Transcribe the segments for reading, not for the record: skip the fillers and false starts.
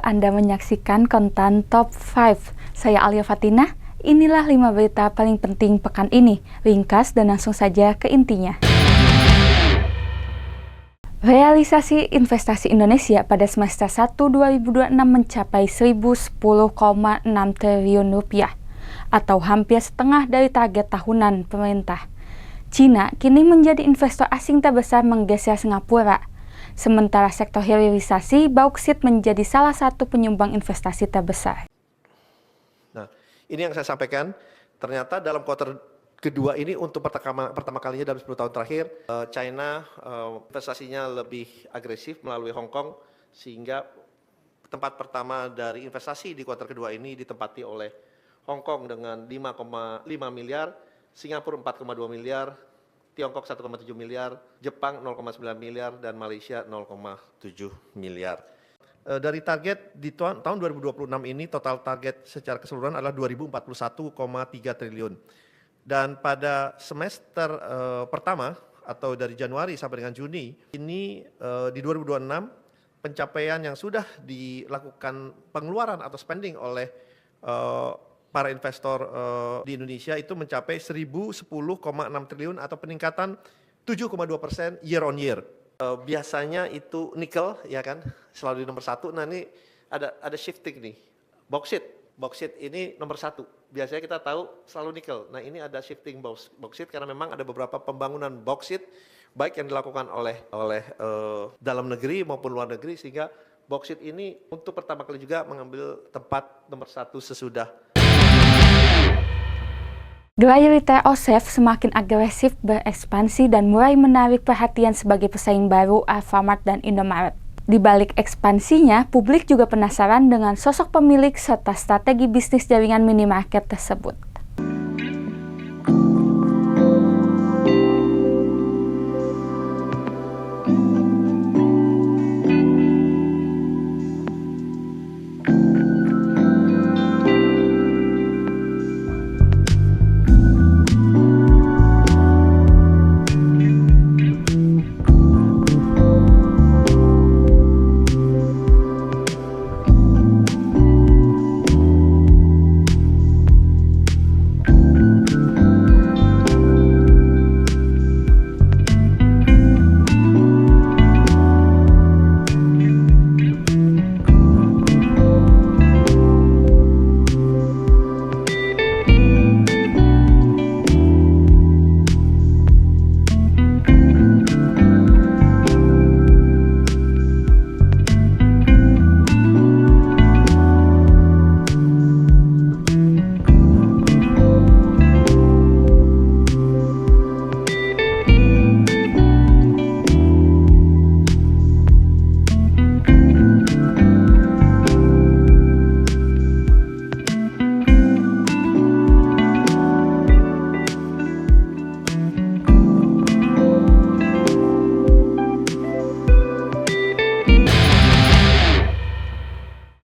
Anda menyaksikan konten Top 5. Saya Alia Fatina, inilah 5 berita paling penting pekan ini. Ringkas dan langsung saja ke intinya. Realisasi investasi Indonesia pada semester 1 2026 mencapai 1.010,6 triliun rupiah, atau hampir setengah dari target tahunan pemerintah. China kini menjadi investor asing terbesar menggeser Singapura. Sementara sektor hilirisasi, bauksit menjadi salah satu penyumbang investasi terbesar. Nah, ini yang saya sampaikan, ternyata dalam kuartal kedua ini untuk pertama kalinya dalam 10 tahun terakhir, China investasinya lebih agresif melalui Hong Kong, sehingga tempat pertama dari investasi di kuartal kedua ini ditempati oleh Hong Kong dengan 5,5 miliar, Singapura 4,2 miliar, Tiongkok 1,7 miliar, Jepang 0,9 miliar, dan Malaysia 0,7 miliar. Dari target di tahun 2026 ini, total target secara keseluruhan adalah 2041,3 triliun. Dan pada semester pertama, atau dari Januari sampai dengan Juni, ini di 2026, pencapaian yang sudah dilakukan pengeluaran atau spending oleh para investor di Indonesia itu mencapai 1.010,6 triliun atau peningkatan 7,2% year on year. Biasanya itu nikel, ya kan, selalu di nomor 1. Nah, ini ada shifting nih. Bauksit ini nomor 1. Biasanya kita tahu selalu nikel. Nah, ini ada shifting bauksit karena memang ada beberapa pembangunan bauksit baik yang dilakukan oleh dalam negeri maupun luar negeri, sehingga bauksit ini untuk pertama kali juga mengambil tempat nomor 1 sesudah. Gerai retail Osef semakin agresif berekspansi dan mulai menarik perhatian sebagai pesaing baru Alfamart dan Indomaret. Di balik ekspansinya, publik juga penasaran dengan sosok pemilik serta strategi bisnis jaringan minimarket tersebut.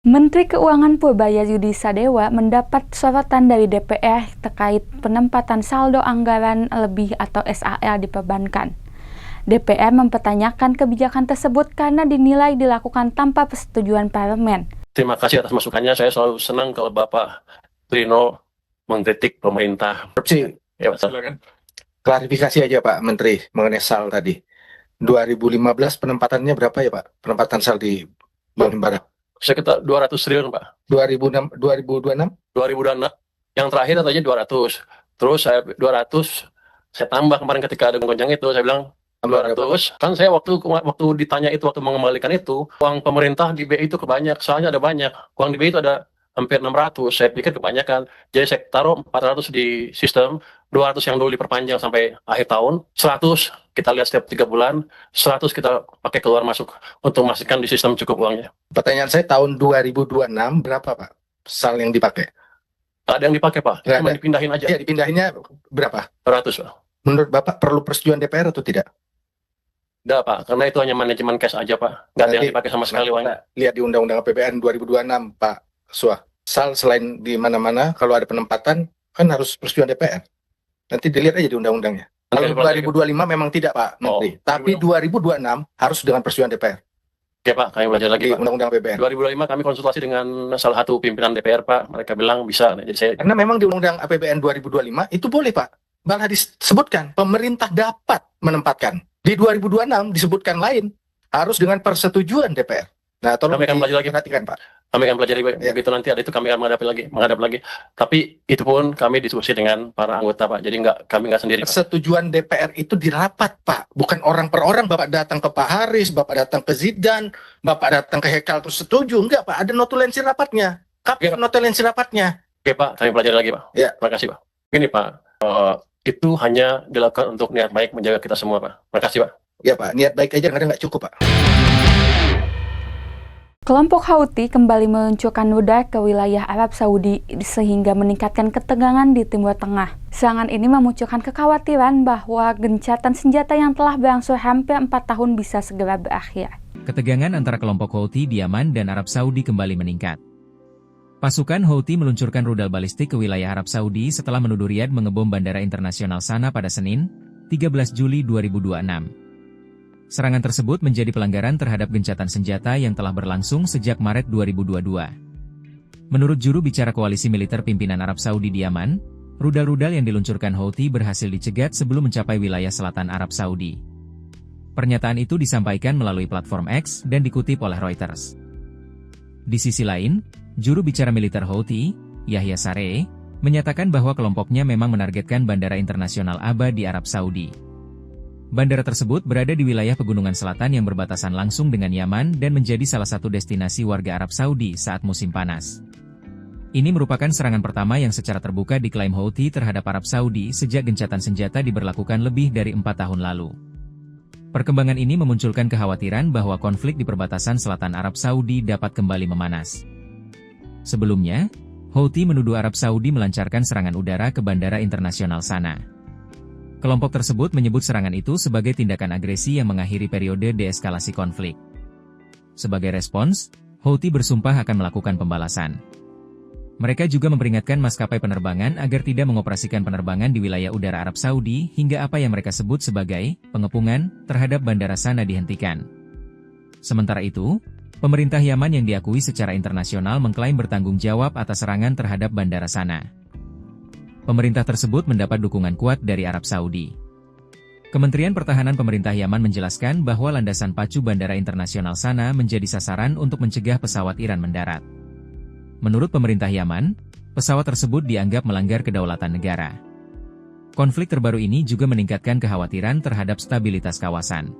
Menteri Keuangan Purbaya Sadewa mendapat sorotan dari DPR terkait penempatan saldo anggaran lebih atau SAR di perbankan. DPR mempertanyakan kebijakan tersebut karena dinilai dilakukan tanpa persetujuan parlemen. Terima kasih atas masukannya. Saya selalu senang kalau Bapak Trino mengkritik pemerintah. Ya, silakan. Klarifikasi aja Pak Menteri mengenai SAL tadi. 2015 penempatannya berapa ya Pak? Penempatan SAL di Bank Himbara? Sekitar 200 triliun Pak. 2026? 2026. Yang terakhir katanya 200. Terus saya 200, saya tambah kemarin ketika ada goncang itu, saya bilang 200. Kan saya waktu ditanya itu, waktu mengembalikan itu, uang pemerintah di BI itu kebanyak, soalnya ada banyak. Uang di BI itu ada hampir 600, saya pikir kebanyakan. Jadi saya taruh 400 di sistem, 200 yang dulu diperpanjang sampai akhir tahun, 100 kita lihat setiap 3 bulan, 100 kita pakai keluar masuk untuk memastikan di sistem cukup uangnya. Pertanyaan saya tahun 2026 berapa Pak SAL yang dipakai? Ada yang dipakai Pak, cuma dipindahin aja. Iya, dipindahinnya berapa? 100 Pak. Menurut Bapak perlu persetujuan DPR atau tidak? Enggak Pak, karena itu hanya manajemen cash aja Pak. Nggak ada yang dipakai sama sekali uangnya. Lihat di Undang-Undang APBN 2026 Pak Suah. SAL selain di mana-mana kalau ada penempatan kan harus persetujuan DPR. Nanti dilihat aja di undang-undangnya. Kalau 2025 memang tidak Pak Menteri, tapi 2026 harus dengan persetujuan DPR. Oke Pak, kami belajar lagi di Pak. Undang-Undang APBN? 2025 kami konsultasi dengan salah satu pimpinan DPR Pak, mereka bilang bisa. Jadi saya Karena memang di Undang-Undang APBN 2025 itu boleh Pak. Malah disebutkan pemerintah dapat menempatkan. Di 2026 disebutkan lain, harus dengan persetujuan DPR. Nah, tolong Kami akan belajar lagi. diperhatikan Pak. kami akan pelajari Ya. begitu nanti ada itu kami akan menghadap lagi. Tapi itu pun kami diskusi dengan para anggota Pak. Jadi kami nggak sendiri Pak. Persetujuan DPR itu di rapat Pak, bukan orang per orang. Bapak datang ke Pak Haris, Bapak datang ke Zidan, Bapak datang ke Hekal terus setuju. Enggak Pak, ada notulensi rapatnya. Kapan notulensi rapatnya? Oke Pak, kami pelajari lagi Pak. Ya. Terima kasih Pak. Ini Pak, itu hanya dilakukan untuk niat baik menjaga kita semua Pak. Terima kasih Pak. Ya Pak, niat baik aja kadang nggak cukup Pak. Kelompok Houthi kembali meluncurkan rudal ke wilayah Arab Saudi sehingga meningkatkan ketegangan di Timur Tengah. Serangan ini memunculkan kekhawatiran bahwa gencatan senjata yang telah berlangsung hampir 4 tahun bisa segera berakhir. Ketegangan antara kelompok Houthi di Yaman dan Arab Saudi kembali meningkat. Pasukan Houthi meluncurkan rudal balistik ke wilayah Arab Saudi setelah menuduh Riyadh mengebom Bandara Internasional Sana pada Senin, 13 Juli 2026. Serangan tersebut menjadi pelanggaran terhadap gencatan senjata yang telah berlangsung sejak Maret 2022. Menurut juru bicara koalisi militer pimpinan Arab Saudi di Yaman, rudal-rudal yang diluncurkan Houthi berhasil dicegat sebelum mencapai wilayah selatan Arab Saudi. Pernyataan itu disampaikan melalui platform X dan dikutip oleh Reuters. Di sisi lain, juru bicara militer Houthi, Yahya Saree, menyatakan bahwa kelompoknya memang menargetkan Bandara Internasional Aba di Arab Saudi. Bandara tersebut berada di wilayah pegunungan selatan yang berbatasan langsung dengan Yaman dan menjadi salah satu destinasi warga Arab Saudi saat musim panas. Ini merupakan serangan pertama yang secara terbuka diklaim Houthi terhadap Arab Saudi sejak gencatan senjata diberlakukan lebih dari 4 tahun lalu. Perkembangan ini memunculkan kekhawatiran bahwa konflik di perbatasan selatan Arab Saudi dapat kembali memanas. Sebelumnya, Houthi menuduh Arab Saudi melancarkan serangan udara ke Bandara Internasional Sana. Kelompok tersebut menyebut serangan itu sebagai tindakan agresi yang mengakhiri periode deeskalasi konflik. Sebagai respons, Houthi bersumpah akan melakukan pembalasan. Mereka juga memperingatkan maskapai penerbangan agar tidak mengoperasikan penerbangan di wilayah udara Arab Saudi hingga apa yang mereka sebut sebagai pengepungan terhadap bandara Sana dihentikan. Sementara itu, pemerintah Yaman yang diakui secara internasional mengklaim bertanggung jawab atas serangan terhadap bandara Sana. Pemerintah tersebut mendapat dukungan kuat dari Arab Saudi. Kementerian Pertahanan Pemerintah Yaman menjelaskan bahwa landasan pacu Bandara Internasional Sana menjadi sasaran untuk mencegah pesawat Iran mendarat. Menurut pemerintah Yaman, pesawat tersebut dianggap melanggar kedaulatan negara. Konflik terbaru ini juga meningkatkan kekhawatiran terhadap stabilitas kawasan.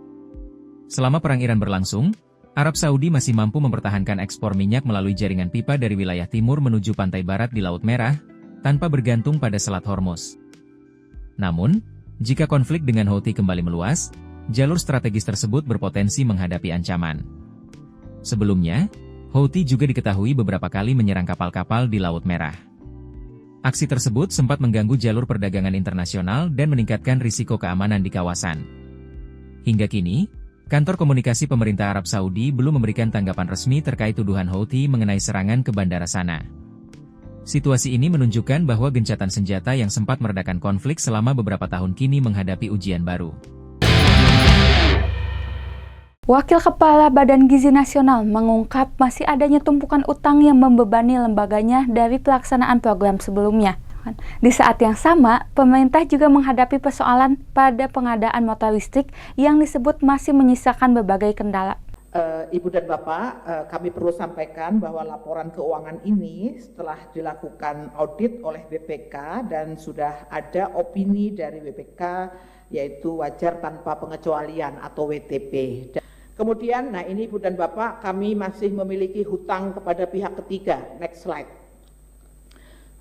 Selama Perang Iran berlangsung, Arab Saudi masih mampu mempertahankan ekspor minyak melalui jaringan pipa dari wilayah timur menuju pantai barat di Laut Merah, tanpa bergantung pada Selat Hormuz. Namun, jika konflik dengan Houthi kembali meluas, jalur strategis tersebut berpotensi menghadapi ancaman. Sebelumnya, Houthi juga diketahui beberapa kali menyerang kapal-kapal di Laut Merah. Aksi tersebut sempat mengganggu jalur perdagangan internasional dan meningkatkan risiko keamanan di kawasan. Hingga kini, Kantor Komunikasi Pemerintah Arab Saudi belum memberikan tanggapan resmi terkait tuduhan Houthi mengenai serangan ke bandara Sana. Situasi ini menunjukkan bahwa gencatan senjata yang sempat meredakan konflik selama beberapa tahun kini menghadapi ujian baru. Wakil Kepala Badan Gizi Nasional mengungkap masih adanya tumpukan utang yang membebani lembaganya dari pelaksanaan program sebelumnya. Di saat yang sama, pemerintah juga menghadapi persoalan pada pengadaan motor listrik yang disebut masih menyisakan berbagai kendala. Ibu dan Bapak, kami perlu sampaikan bahwa laporan keuangan ini setelah dilakukan audit oleh BPK dan sudah ada opini dari BPK yaitu wajar tanpa pengecualian atau WTP. Kemudian, nah ini Ibu dan Bapak, kami masih memiliki hutang kepada pihak ketiga. Next slide.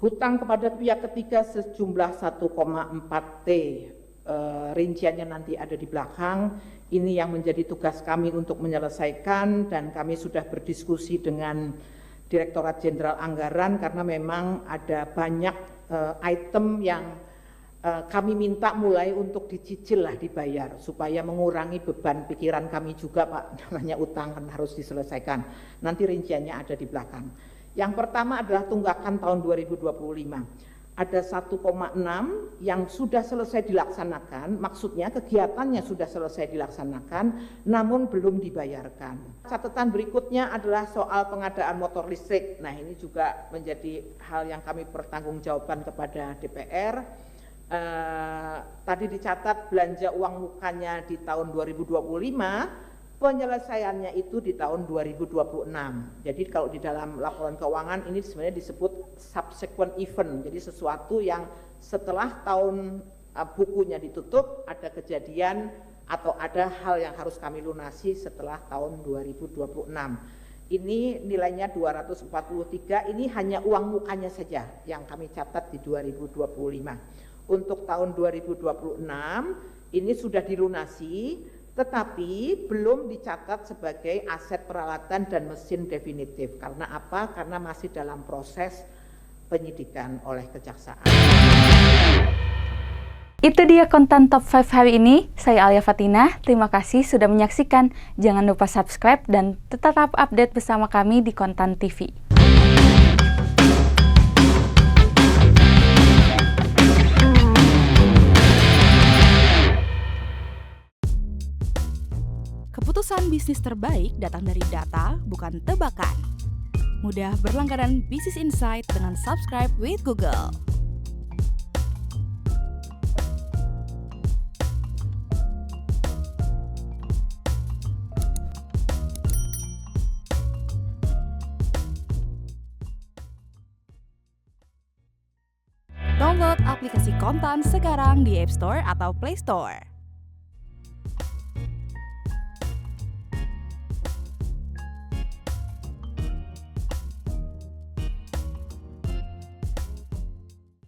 Hutang kepada pihak ketiga sejumlah 1,4 T. Rinciannya nanti ada di belakang. Ini yang menjadi tugas kami untuk menyelesaikan dan kami sudah berdiskusi dengan Direktorat Jenderal Anggaran karena memang ada banyak item yang kami minta mulai untuk dicicil lah dibayar supaya mengurangi beban pikiran kami juga Pak, namanya utang kan harus diselesaikan. Nanti rinciannya ada di belakang. Yang pertama adalah tunggakan tahun 2025. ada 1,6 yang sudah selesai dilaksanakan, maksudnya kegiatannya sudah selesai dilaksanakan, namun belum dibayarkan. Catatan berikutnya adalah soal pengadaan motor listrik. Nah, ini juga menjadi hal yang kami pertanggungjawabkan kepada DPR. Tadi dicatat belanja uang mukanya di tahun 2025, penyelesaiannya itu di tahun 2026. Jadi kalau di dalam laporan keuangan ini sebenarnya disebut subsequent event. Jadi sesuatu yang setelah tahun bukunya ditutup ada kejadian atau ada hal yang harus kami lunasi setelah tahun 2026. Ini nilainya 243, ini hanya uang mukanya saja yang kami catat di 2025. Untuk tahun 2026 ini sudah dilunasi, tetapi belum dicatat sebagai aset peralatan dan mesin definitif. Karena apa? Karena masih dalam proses penyidikan oleh kejaksaan. Itu dia konten Top 5 hari ini. Saya Alia Fatina, terima kasih sudah menyaksikan. Jangan lupa subscribe dan tetap update bersama kami di Kontan TV. Keputusan bisnis terbaik datang dari data, bukan tebakan. Mudah berlangganan Business Insight dengan subscribe with Google. Download aplikasi Kontan sekarang di App Store atau Play Store.